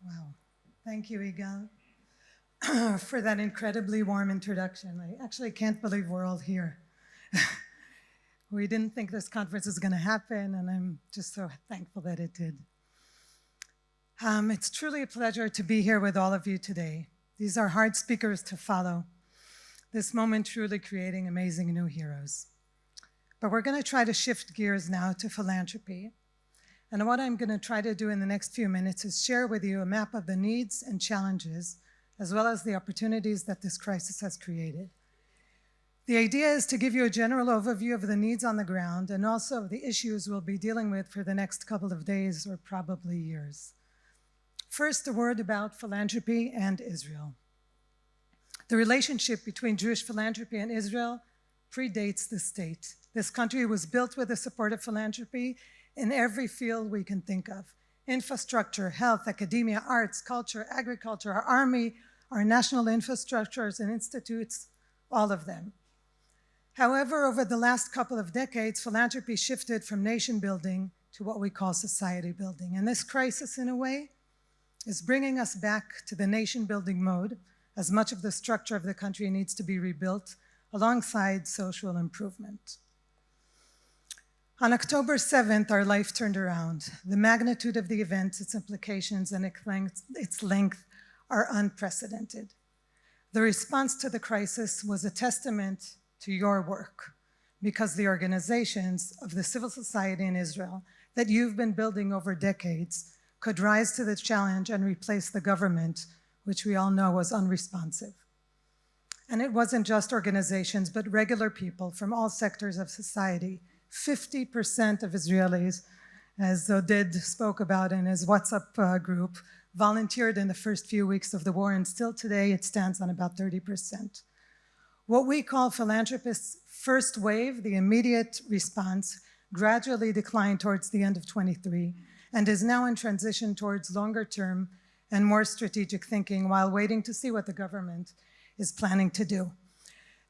Wow. Thank you, Sigal, for that incredibly warm introduction. I actually can't believe we're all here. We didn't think this conference was going to happen, and I'm just so thankful that it did. It's truly a pleasure to be here with all of you today. These are hard speakers to follow. This moment truly creating amazing new heroes. But we're going to try to shift gears now to philanthropy. And what I'm going to try to do in the next few minutes is share with you a map of the needs and challenges, as well as the opportunities that this crisis has created. The idea is to give you a general overview of the needs on the ground and also the issues we'll be dealing with for the next couple of days or probably years. First, a word about philanthropy and Israel. The relationship between Jewish philanthropy and Israel predates the state. This country was built with the support of philanthropy in every field we can think of: infrastructure, health, academia, arts, culture, agriculture, our army, our national infrastructures and institutes, all of them. However, over the last couple of decades, philanthropy shifted from nation building to what we call society building. And this crisis, in a way, is bringing us back to the nation building mode, as much of the structure of the country needs to be rebuilt alongside social improvement. On October 7th, our life turned around. The magnitude of the event, its implications, and its length are unprecedented. The response to the crisis was a testament to your work, because the organizations of the civil society in Israel that you've been building over decades could rise to the challenge and replace the government, which we all know was unresponsive. And it wasn't just organizations, but regular people from all sectors of society. 50% of Israelis, as Oded spoke about in his WhatsApp group, volunteered in the first few weeks of the war, and still today it stands on about 30%. What we call philanthropists' first wave, the immediate response, gradually declined towards the end of 23 and is now in transition towards longer term and more strategic thinking while waiting to see what the government is planning to do.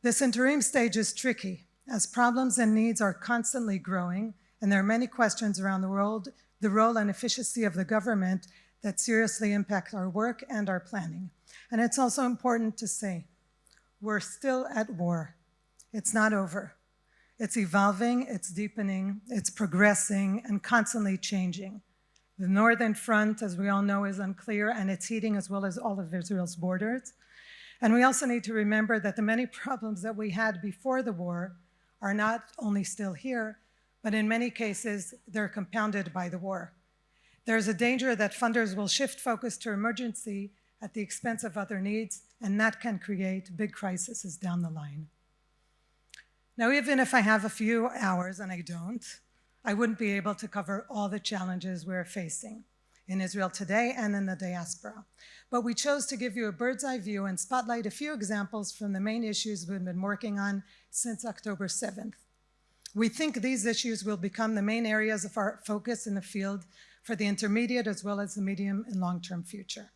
This interim stage is tricky, as problems and needs are constantly growing, and there are many questions around the world, the role and efficiency of the government that seriously impact our work and our planning. And it's also important to say, we're still at war. It's not over. It's evolving, it's deepening, it's progressing, and constantly changing. The northern front, as we all know, is unclear, and it's heating as well as all of Israel's borders. And we also need to remember that the many problems that we had before the war are not only still here, but in many cases, they're compounded by the war. There's a danger that funders will shift focus to emergency at the expense of other needs, and that can create big crises down the line. Now, even if I have a few hours, and I don't, I wouldn't be able to cover all the challenges we're facing in Israel today and in the diaspora. But we chose to give you a bird's eye view and spotlight a few examples from the main issues we've been working on since October 7th. We think these issues will become the main areas of our focus in the field for the intermediate as well as the medium and long-term future.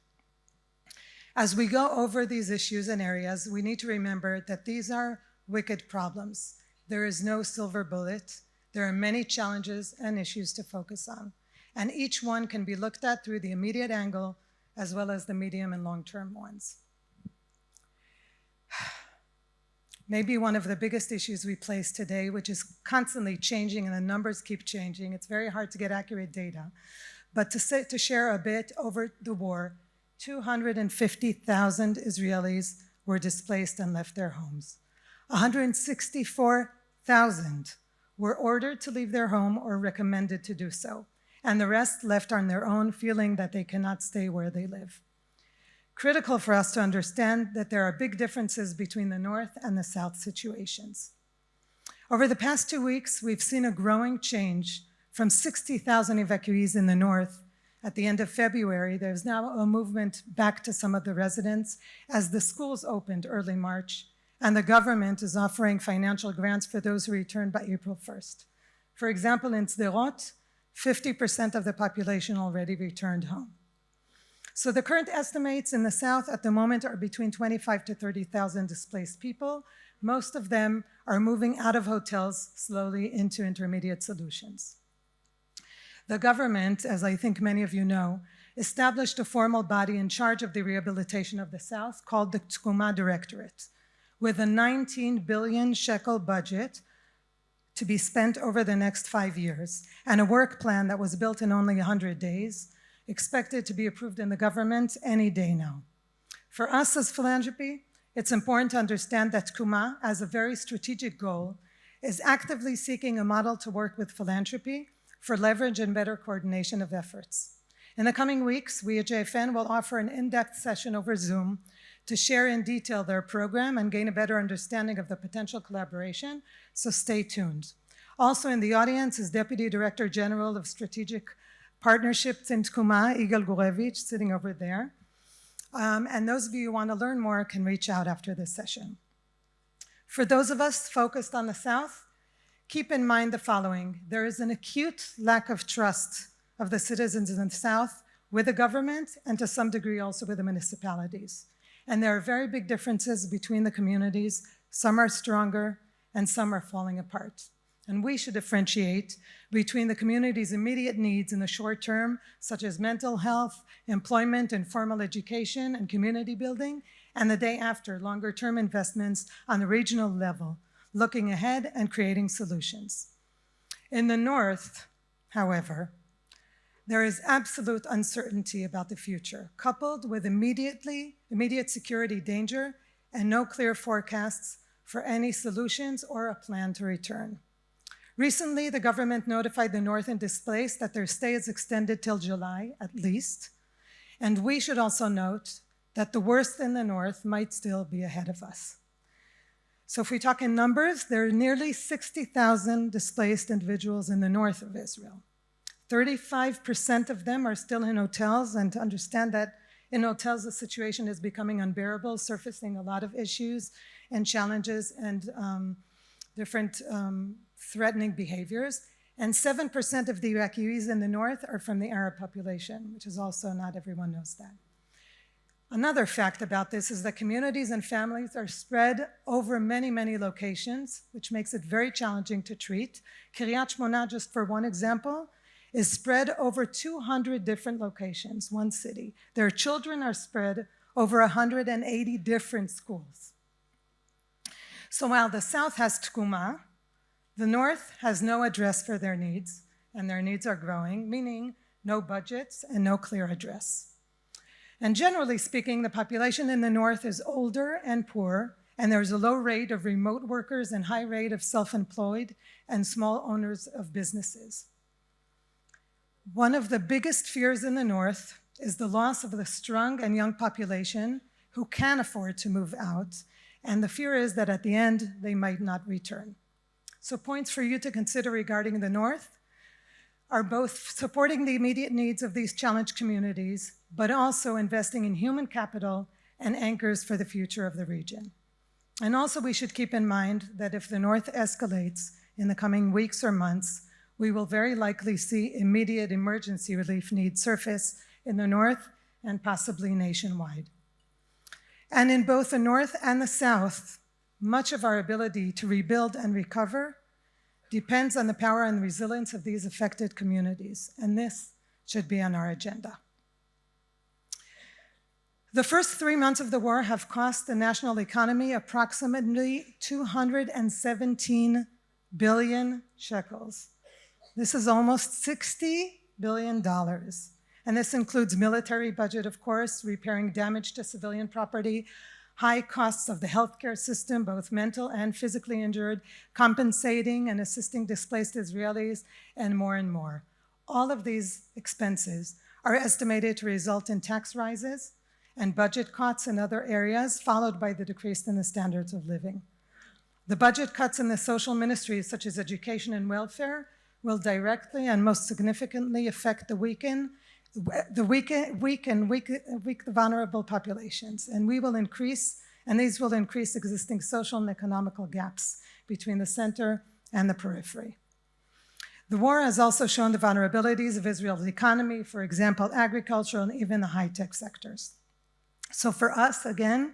As we go over these issues and areas, we need to remember that these are wicked problems. There is no silver bullet. There are many challenges and issues to focus on, and each one can be looked at through the immediate angle as well as the medium and long-term ones. Maybe one of the biggest issues we face today, which is constantly changing and the numbers keep changing, it's very hard to get accurate data, but to share a bit, over the war, 250,000 Israelis were displaced and left their homes. 164,000 were ordered to leave their home or recommended to do so, and the rest left on their own, feeling that they cannot stay where they live. Critical for us to understand that there are big differences between the North and the South situations. Over the past 2 weeks, we've seen a growing change from 60,000 evacuees in the North. At the end of February, there's now a movement back to some of the residents as the schools opened early March, and the government is offering financial grants for those who return by April 1st. For example, in Sderot, 50% of the population already returned home. So the current estimates in the South at the moment are between 25 to 30,000 displaced people. Most of them are moving out of hotels slowly into intermediate solutions. The government, as I think many of you know, established a formal body in charge of the rehabilitation of the South called the Tkuma Directorate, with a 19 billion shekel budget to be spent over the next 5 years, and a work plan that was built in only 100 days, expected to be approved in the government any day now. For us as Philanthropy, it's important to understand that Tkuma, as a very strategic goal, is actively seeking a model to work with philanthropy for leverage and better coordination of efforts. In the coming weeks, we at JFN will offer an in-depth session over Zoom to share in detail their program and gain a better understanding of the potential collaboration, so stay tuned. Also in the audience is Deputy Director General of Strategic Partnerships in Tkuma, Sigal Yaniv, sitting over there. And those of you who want to learn more can reach out after this session. For those of us focused on the South, keep in mind the following. There is an acute lack of trust of the citizens in the South with the government and to some degree also with the municipalities. And there are very big differences between the communities. Some are stronger and some are falling apart. And we should differentiate between the community's immediate needs in the short term, such as mental health, employment and formal education and community building, and the day after, longer term investments on the regional level, looking ahead and creating solutions. In the North, however, there is absolute uncertainty about the future, coupled with immediate security danger and no clear forecasts for any solutions or a plan to return. Recently, the government notified the North and displaced that their stay is extended till July, at least. And we should also note that the worst in the North might still be ahead of us. So if we talk in numbers, there are nearly 60,000 displaced individuals in the north of Israel. 35% of them are still in hotels, and to understand that in hotels the situation is becoming unbearable, surfacing a lot of issues and challenges and different threatening behaviors. And 7% of the evacuees in the north are from the Arab population, which is also not everyone knows that. Another fact about this is that communities and families are spread over many, many locations, which makes it very challenging to treat. Kiryat Shmona, just for one example, is spread over 200 different locations, one city. Their children are spread over 180 different schools. So while the South has Tkuma, the North has no address for their needs, and their needs are growing, meaning no budgets and no clear address. And generally speaking, the population in the North is older and poor, and there's a low rate of remote workers and high rate of self-employed and small owners of businesses. One of the biggest fears in the North is the loss of the strong and young population who can afford to move out, and the fear is that at the end, they might not return. So points for you to consider regarding the North are both supporting the immediate needs of these challenged communities, but also investing in human capital and anchors for the future of the region. And also we should keep in mind that if the North escalates in the coming weeks or months, we will very likely see immediate emergency relief needs surface in the North and possibly nationwide. And in both the North and the South, much of our ability to rebuild and recover depends on the power and resilience of these affected communities, and this should be on our agenda. The first 3 months of the war have cost the national economy approximately 217 billion shekels. This is almost $60 billion. And this includes military budget, of course, repairing damage to civilian property, high costs of the healthcare system, both mental and physically injured, compensating and assisting displaced Israelis, and more. All of these expenses are estimated to result in tax rises and budget cuts in other areas, followed by the decrease in the standards of living. The budget cuts in the social ministries, such as education and welfare, will directly and most significantly affect the weak and vulnerable populations, and these will increase existing social and economical gaps between the center and the periphery. The war has also shown the vulnerabilities of Israel's economy, for example, agriculture and even the high-tech sectors. So for us, again,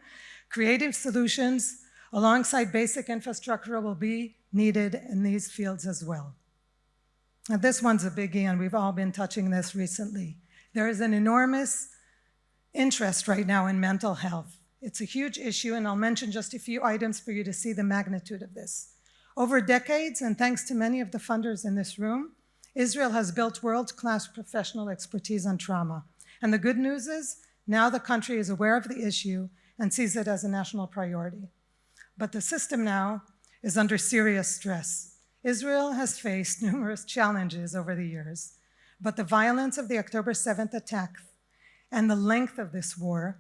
creative solutions alongside basic infrastructure will be needed in these fields as well. Now, this one's a biggie, and we've all been touching this recently. There is an enormous interest right now in mental health. It's a huge issue, and I'll mention just a few items for you to see the magnitude of this. Over decades, and thanks to many of the funders in this room, Israel has built world-class professional expertise on trauma. And the good news is, now the country is aware of the issue and sees it as a national priority. But the system now is under serious stress. Israel has faced numerous challenges over the years, but the violence of the October 7th attack and the length of this war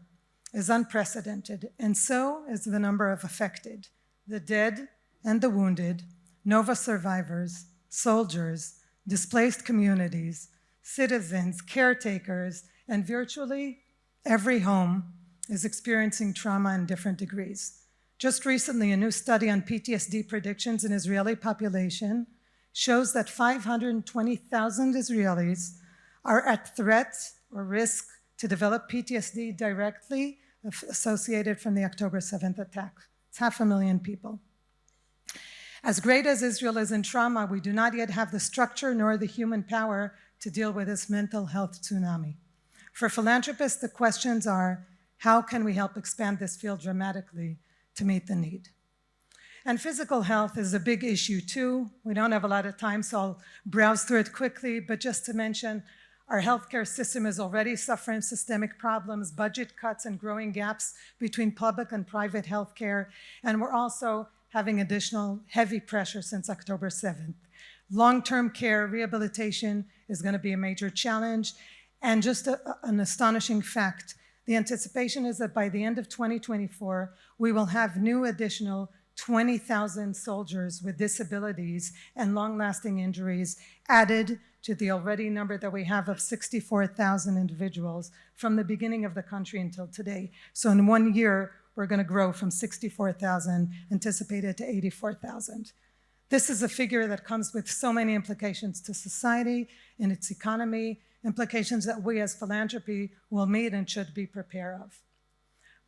is unprecedented, and so is the number of affected, the dead and the wounded, Nova survivors, soldiers, displaced communities, citizens, caretakers, and virtually every home is experiencing trauma in different degrees. Just recently, a new study on PTSD predictions in Israeli population shows that 520,000 Israelis are at threat or risk to develop PTSD directly associated from the October 7th attack. It's 500,000 people. As great as Israel is in trauma, we do not yet have the structure nor the human power to deal with this mental health tsunami. For philanthropists, the questions are, how can we help expand this field dramatically to meet the need? And physical health is a big issue too. We don't have a lot of time, so I'll browse through it quickly, but just to mention, our healthcare system is already suffering systemic problems, budget cuts, and growing gaps between public and private healthcare, and we're also having additional heavy pressure since October 7th. Long-term care rehabilitation is going to be a major challenge, and just an astonishing fact, the anticipation is that by the end of 2024, we will have new additional 20,000 soldiers with disabilities and long-lasting injuries added to the already number that we have of 64,000 individuals from the beginning of the country until today. So in 1 year, we're going to grow from 64,000 anticipated to 84,000. This is a figure that comes with so many implications to society and its economy, implications that we as philanthropy will meet and should be prepared of.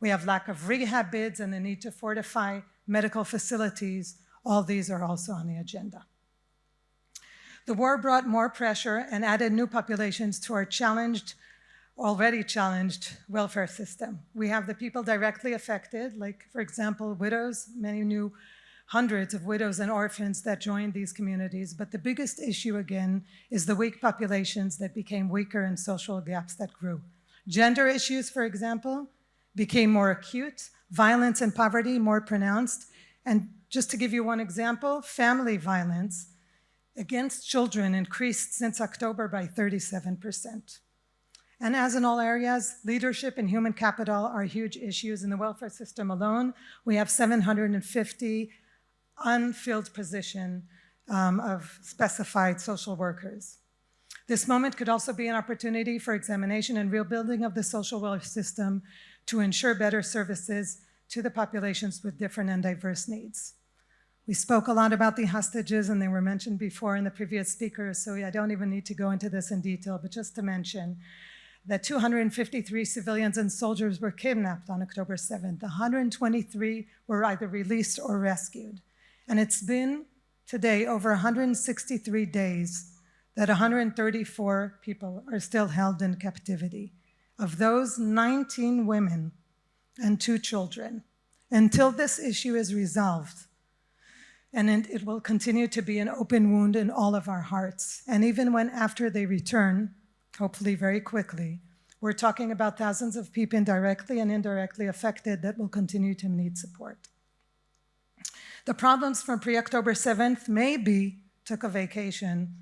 We have lack of rehab beds and the need to fortify medical facilities. All these are also on the agenda. The war brought more pressure and added new populations to our already challenged welfare system. We have the people directly affected, like, for example, widows, many new hundreds of widows and orphans that joined these communities. But the biggest issue, again, is the weak populations that became weaker and social gaps that grew. Gender issues, for example, became more acute, violence and poverty more pronounced. And just to give you one example, family violence against children increased since October by 37%. And as in all areas, leadership and human capital are huge issues. In the welfare system alone, we have 750 unfilled positions of specified social workers. This moment could also be an opportunity for examination and rebuilding of the social welfare system to ensure better services to the populations with different and diverse needs. We spoke a lot about the hostages, and they were mentioned before in the previous speakers, so I don't even need to go into this in detail, but just to mention that 253 civilians and soldiers were kidnapped on October 7th. 123 were either released or rescued. And it's been today over 163 days that 134 people are still held in captivity. Of those, 19 women and 2 children. Until this issue is resolved, and it will continue to be an open wound in all of our hearts. And even when after they return, hopefully very quickly, we're talking about thousands of people directly and indirectly affected that will continue to need support. The problems from pre-October 7th maybe took a vacation,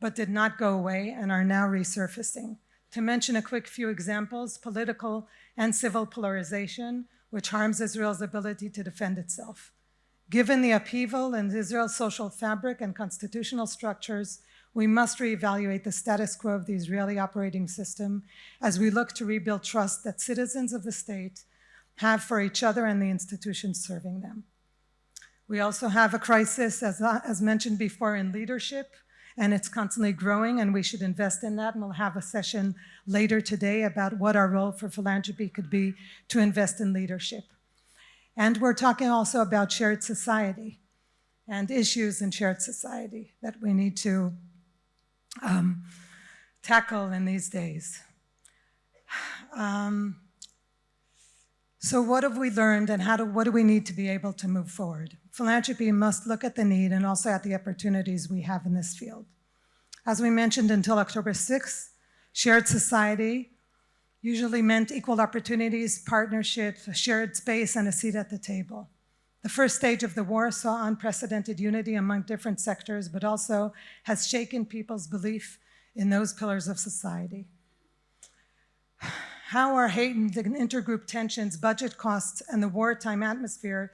but did not go away and are now resurfacing. To mention a quick few examples, political and civil polarization, which harms Israel's ability to defend itself. Given the upheaval in Israel's social fabric and constitutional structures, we must reevaluate the status quo of the Israeli operating system as we look to rebuild trust that citizens of the state have for each other and the institutions serving them. We also have a crisis, as mentioned before, in leadership, and it's constantly growing, and we should invest in that, and we'll have a session later today about what our role for philanthropy could be to invest in leadership. And we're talking also about shared society and issues in shared society that we need to tackle in these days. So what have we learned, and what do we need to be able to move forward? Philanthropy must look at the need and also at the opportunities we have in this field. As we mentioned, until October 6th, shared society usually meant equal opportunities, partnership, a shared space, and a seat at the table. The first stage of the war saw unprecedented unity among different sectors, but also has shaken people's belief in those pillars of society. How are hate and intergroup tensions, budget costs, and the wartime atmosphere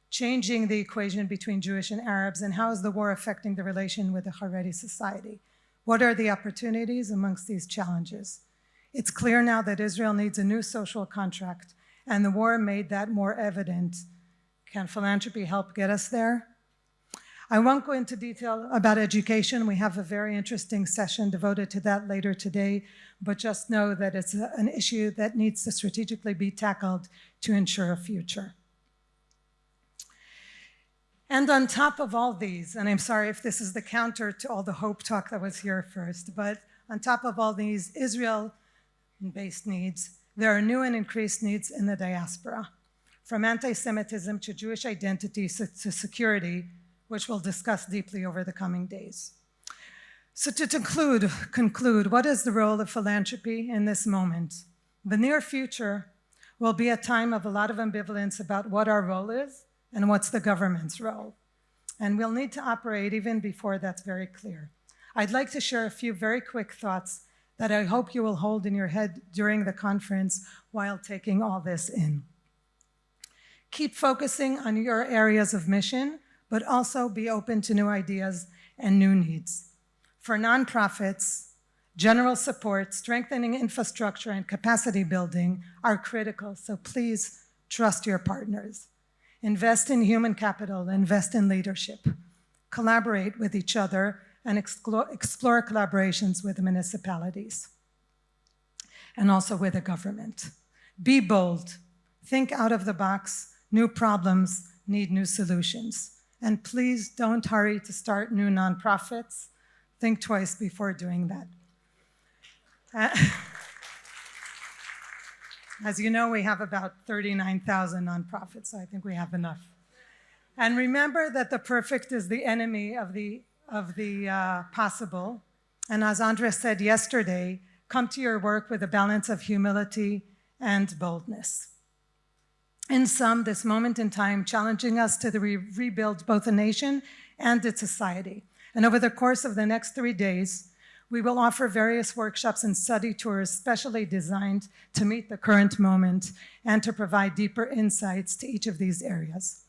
changing the equation between Jewish and Arabs, and how is the war affecting the relation with the Haredi society? What are the opportunities amongst these challenges? It's clear now that Israel needs a new social contract, and the war made that more evident. Can philanthropy help get us there? I won't go into detail about education. We have a very interesting session devoted to that later today, but just know that it's an issue that needs to strategically be tackled to ensure a future. And on top of all these, and I'm sorry if this is the counter to all the hope talk that was here first, but on top of all these Israel-based needs, there are new and increased needs in the diaspora, from anti-Semitism to Jewish identity to security, which we'll discuss deeply over the coming days. So to conclude, what is the role of philanthropy in this moment? The near future will be a time of a lot of ambivalence about what our role is and what's the government's role. And we'll need to operate even before that's very clear. I'd like to share a few very quick thoughts that I hope you will hold in your head during the conference while taking all this in. Keep focusing on your areas of mission, but also be open to new ideas and new needs. For nonprofits, general support, strengthening infrastructure, and capacity building are critical, so please trust your partners. Invest in human capital, invest in leadership. Collaborate with each other and explore collaborations with municipalities and also with the government. Be bold, think out of the box. New problems need new solutions. And please don't hurry to start new nonprofits. Think twice before doing that. As you know, we have about 39,000 nonprofits, so I think we have enough. And remember that the perfect is the enemy of the possible. And as Andres said yesterday, come to your work with a balance of humility and boldness. In sum, this moment in time challenging us to rebuild both a nation and its society. And over the course of the next 3 days, we will offer various workshops and study tours specially designed to meet the current moment and to provide deeper insights to each of these areas.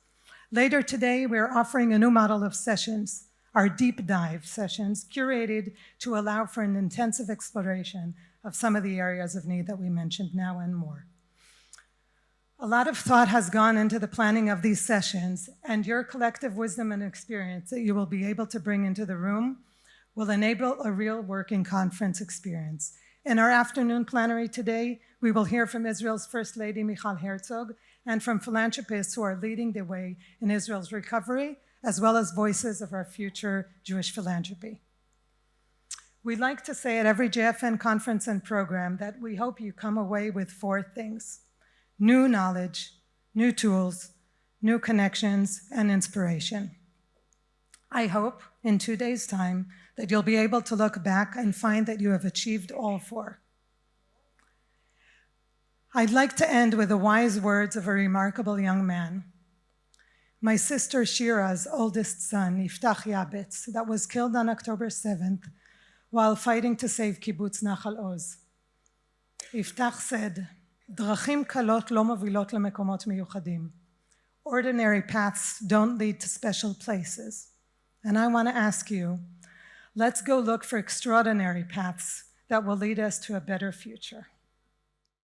Later today, we're offering a new model of sessions, our deep dive sessions, curated to allow for an intensive exploration of some of the areas of need that we mentioned now and more. A lot of thought has gone into the planning of these sessions, and your collective wisdom and experience that you will be able to bring into the room will enable a real working conference experience. In our afternoon plenary today, we will hear from Israel's First Lady, Michal Herzog, and from philanthropists who are leading the way in Israel's recovery, as well as voices of our future Jewish philanthropy. We like to say at every JFN conference and program that we hope you come away with 4 things: new knowledge, new tools, new connections, and inspiration. I hope in 2 days' time that you'll be able to look back and find that you have achieved all 4. I'd like to end with the wise words of a remarkable young man. My sister Shira's oldest son, Yiftach Yabetz, that was killed on October 7th while fighting to save Kibbutz Nachal Oz. Yiftach said, "Drachim kalot lo movilot lemekomot miyuchadim." Ordinary paths don't lead to special places. And I want to ask you, let's go look for extraordinary paths that will lead us to a better future.